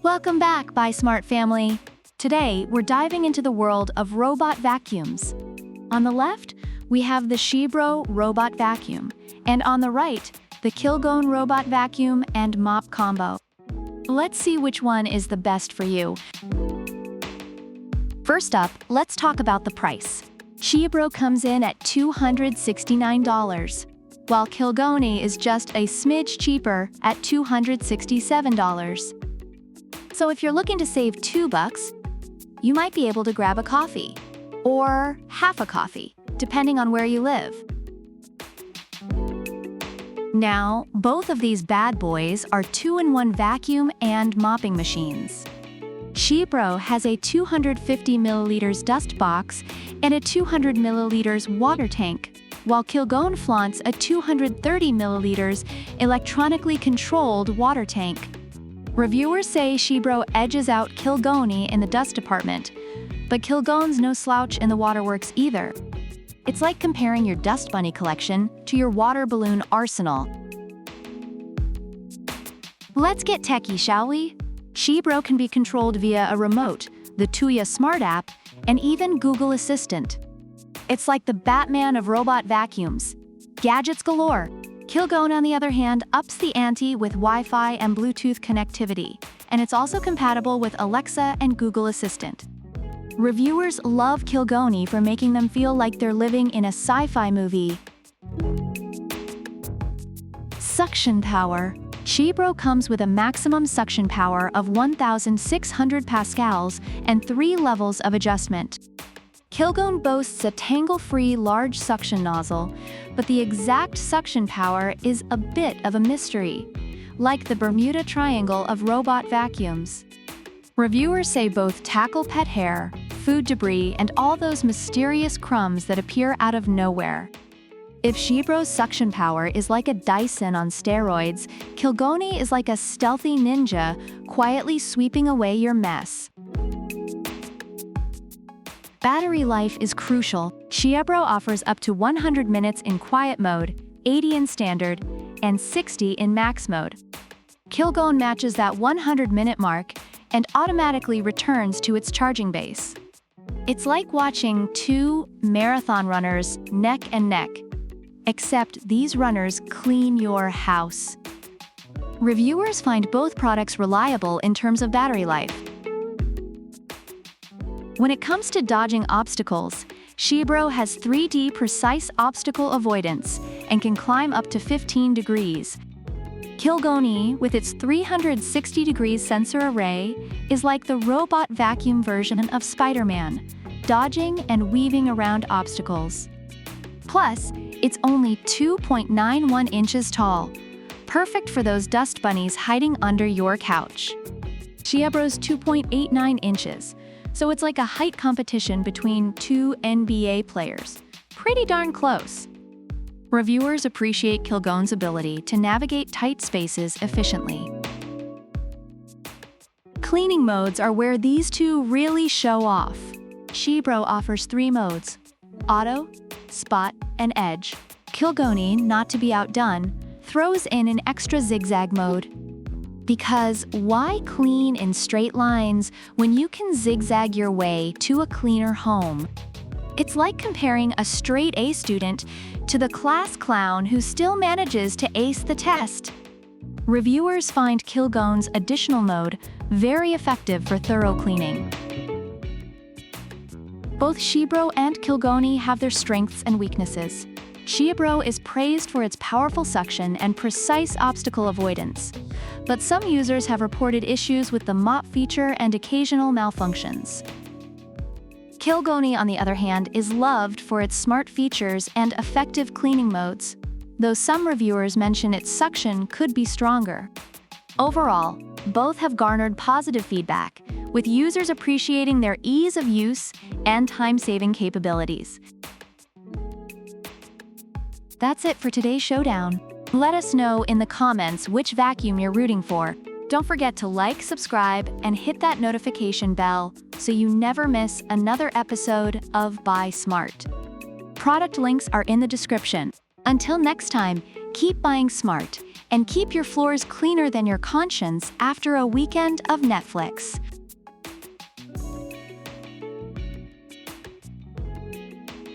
Welcome back, Buy Smart family. Today, we're diving into the world of robot vacuums. On the left, we have the XIEBro robot vacuum, and on the right, the Kilgone robot vacuum and mop combo. Let's see which one is the best for you. First up, let's talk about the price. XIEBro comes in at $269, while Kilgone is just a smidge cheaper at $267. So if you're looking to save $2, you might be able to grab a coffee, or half a coffee, depending on where you live. Now, both of these bad boys are 2-in-1 vacuum and mopping machines. XIEBro has a 250 milliliters dust box and a 200 milliliters water tank, while Kilgone flaunts a 230 milliliters electronically controlled water tank. Reviewers say XIEBro edges out Kilgone in the dust department, but Kilgone's no slouch in the waterworks either. It's like comparing your dust bunny collection to your water balloon arsenal. Let's get techie, shall we? XIEBro can be controlled via a remote, the Tuya Smart app, and even Google Assistant. It's like the Batman of robot vacuums. Gadgets galore. Kilgone, on the other hand, ups the ante with Wi-Fi and Bluetooth connectivity, and it's also compatible with Alexa and Google Assistant. Reviewers love Kilgone for making them feel like they're living in a sci-fi movie. Suction power. XIEBro comes with a maximum suction power of 1,600 pascals and 3 levels of adjustment. Kilgone boasts a tangle-free large suction nozzle, but the exact suction power is a bit of a mystery, like the Bermuda Triangle of robot vacuums. Reviewers say both tackle pet hair, food debris, and all those mysterious crumbs that appear out of nowhere. If XIEBro's suction power is like a Dyson on steroids, Kilgone is like a stealthy ninja, quietly sweeping away your mess. Battery life is crucial. XIEBro offers up to 100 minutes in quiet mode, 80 in standard, and 60 in max mode. Kilgone matches that 100-minute mark and automatically returns to its charging base. It's like watching two marathon runners neck and neck, except these runners clean your house. Reviewers find both products reliable in terms of battery life. When it comes to dodging obstacles, XIEBro has 3D precise obstacle avoidance and can climb up to 15 degrees. Kilgone, with its 360-degree sensor array, is like the robot vacuum version of Spider-Man, dodging and weaving around obstacles. Plus, it's only 2.91 inches tall, perfect for those dust bunnies hiding under your couch. XIEBro's 2.89 inches, so it's like a height competition between two NBA players. Pretty darn close. Reviewers appreciate Kilgone's ability to navigate tight spaces efficiently. Cleaning modes are where these two really show off. XIEBro offers 3 modes: Auto, Spot, and Edge. Kilgone, not to be outdone, throws in an extra zigzag mode. Because why clean in straight lines when you can zigzag your way to a cleaner home? It's like comparing a straight A student to the class clown who still manages to ace the test. Reviewers find Kilgone's additional mode very effective for thorough cleaning. Both XIEBro and Kilgone have their strengths and weaknesses. XIEBro is praised for its powerful suction and precise obstacle avoidance, but some users have reported issues with the mop feature and occasional malfunctions. Kilgone, on the other hand, is loved for its smart features and effective cleaning modes, though some reviewers mention its suction could be stronger. Overall, both have garnered positive feedback, with users appreciating their ease of use and time-saving capabilities. That's it for today's showdown. Let us know in the comments which vacuum you're rooting for. Don't forget to like, subscribe, and hit that notification bell so you never miss another episode of Buy Smart. Product links are in the description. Until next time, Keep buying smart, and keep your floors cleaner than your conscience after a weekend of Netflix.